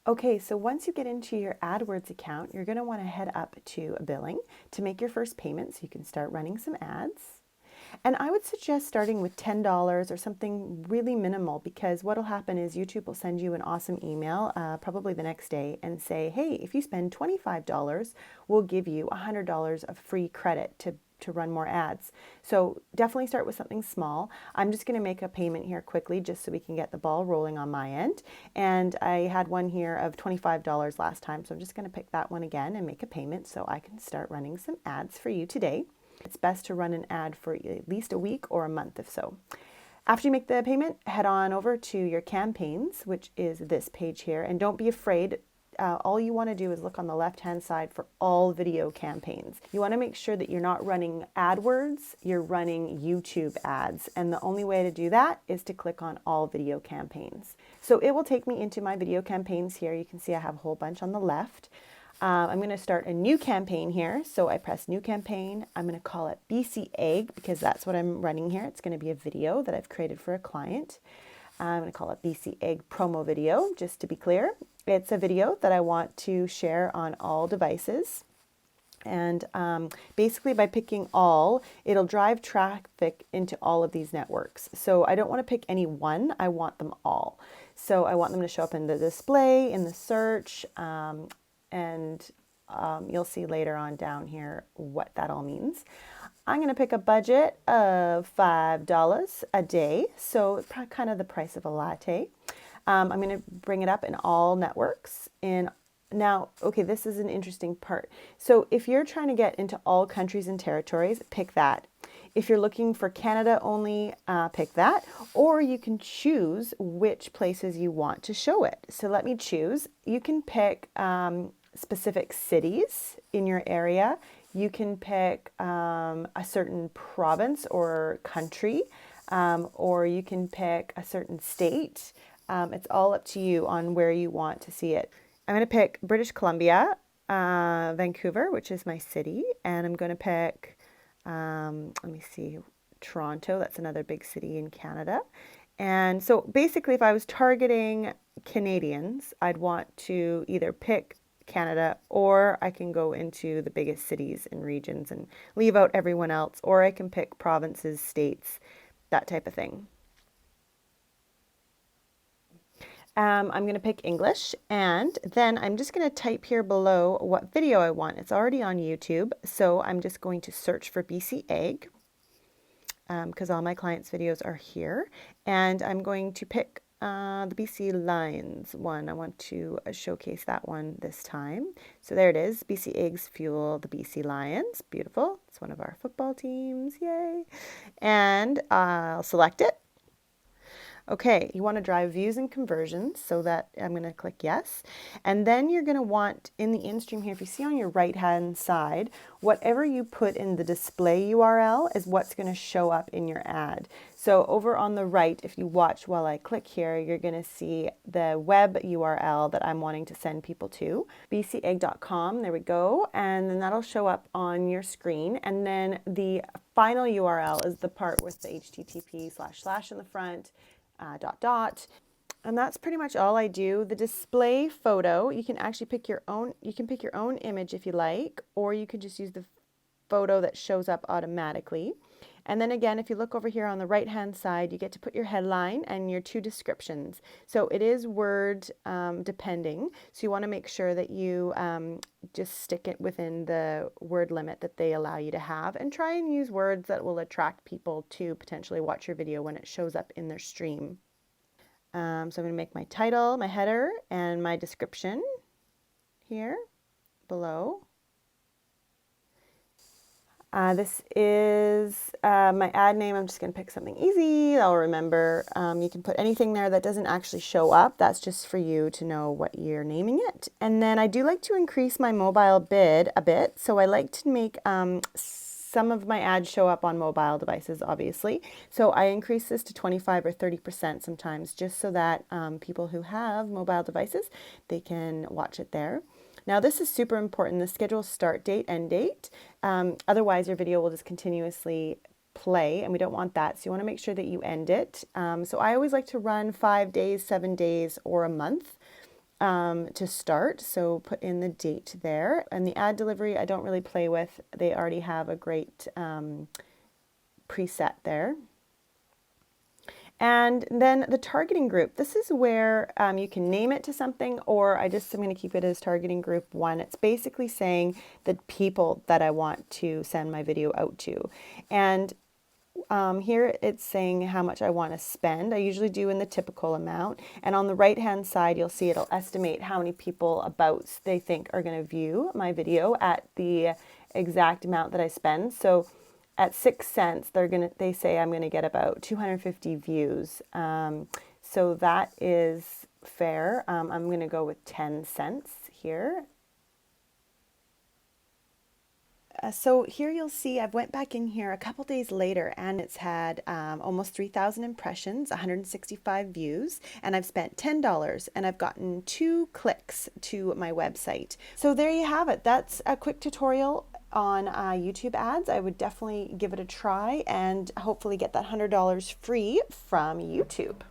Okay, so once you get into your AdWords account, you're going to want to head up to billing to make your first payment so you can start running some ads. And I would suggest starting with $10 or something really minimal, because what will happen is YouTube will send you an awesome email, probably the next day, and say, hey, if you spend $25, we'll give you $100 of free credit to run more ads. So definitely start with something small. I'm just going to make a payment here quickly just so we can get the ball rolling on my end. And I had one here of $25 last time, so I'm just going to pick that one again and make a payment so I can start running some ads for you today. It's best to run an ad for at least a week or a month if so. After you make the payment, head on over to your campaigns, which is this page here, and don't be afraid. All you want to do is look on the left-hand side for all video campaigns. You want to make sure that you're not running AdWords, you're running YouTube ads. And the only way to do that is to click on all video campaigns. So it will take me into my video campaigns here. You can see I have a whole bunch on the left. I'm going to start a new campaign here. So I press new campaign. I'm going to call it BC Egg because that's what I'm running here. It's going to be a video that I've created for a client. I'm going to call it BC Egg promo video, just to be clear. It's a video that I want to share on all devices. And basically by picking all, it'll drive traffic into all of these networks. So I don't want to pick any one, I want them all. So I want them to show up in the display, in the search, and you'll see later on down here what that all means. I'm going to pick a budget of $5 a day, so kind of the price of a latte. I'm going to bring it up in all networks. Now, okay, this is an interesting part. So if you're trying to get into all countries and territories, pick that. If you're looking for Canada only, pick that. Or you can choose which places you want to show it. So let me choose. You can pick specific cities in your area. You can pick a certain province or country, or you can pick a certain state. It's all up to you on where you want to see it. I'm going to pick British Columbia, Vancouver, which is my city, and I'm going to pick, let me see, Toronto. That's another big city in Canada. And so basically, if I was targeting Canadians, I'd want to either pick Canada, or I can go into the biggest cities and regions and leave out everyone else, or I can pick provinces, states, that type of thing. I'm going to pick English, and then I'm just going to type here below what video I want. It's already on YouTube, so I'm just going to search for BC Egg because all my clients' videos are here, and I'm going to pick the BC Lions one. I want to showcase that one this time. So there it is. BC Eggs fuel the BC Lions. Beautiful. It's one of our football teams. Yay. And I'll select it. Okay, you want to drive views and conversions, so that I'm going to click yes. And then you're going to want in the in-stream here, if you see on your right-hand side, whatever you put in the display URL is what's going to show up in your ad. So over on the right, if you watch while I click here, you're going to see the web URL that I'm wanting to send people to, bcegg.com. There we go. And then that'll show up on your screen. And then the final URL is the part with the http// in the front. And that's pretty much all I do. The display photo, you can actually pick your own. You can pick your own image if you like, or you could just use the photo that shows up automatically. And then again, if you look over here on the right hand side, you get to put your headline and your two descriptions. So it is word depending. So you want to make sure that you just stick it within the word limit that they allow you to have, and try and use words that will attract people to potentially watch your video when it shows up in their stream. So I'm going to make my title, my header, and my description here below. This is my ad name. I'm just going to pick something easy I'll remember. You can put anything there that doesn't actually show up. That's just for you to know what you're naming it. And then I do like to increase my mobile bid a bit. So I like to make some of my ads show up on mobile devices, obviously. So I increase this to 25 or 30% sometimes, just so that people who have mobile devices, they can watch it there. Now this is super important, the schedule start date, end date. Otherwise your video will just continuously play, and we don't want that. So you want to make sure that you end it. So I always like to run 5 days, 7 days, or a month. to start. So put in the date there. And the ad delivery, I don't really play with. They already have a great preset there. And then the targeting group, this is where you can name it to something, or I'm going to keep it as targeting group 1. It's basically saying the people that I want to send my video out to. And here it's saying how much I want to spend. I usually do in the typical amount. And on the right hand side, you'll see it'll estimate how many people about they think are going to view my video at the exact amount that I spend. So at 6 cents, they say I'm going to get about 250 views. So that is fair. I'm going to go with 10 cents here. So here you'll see I've went back in here a couple days later, and it's had almost 3,000 impressions, 165 views, and I've spent $10 and I've gotten 2 clicks to my website. So there you have it. That's a quick tutorial on YouTube ads. I would definitely give it a try and hopefully get that $100 free from YouTube.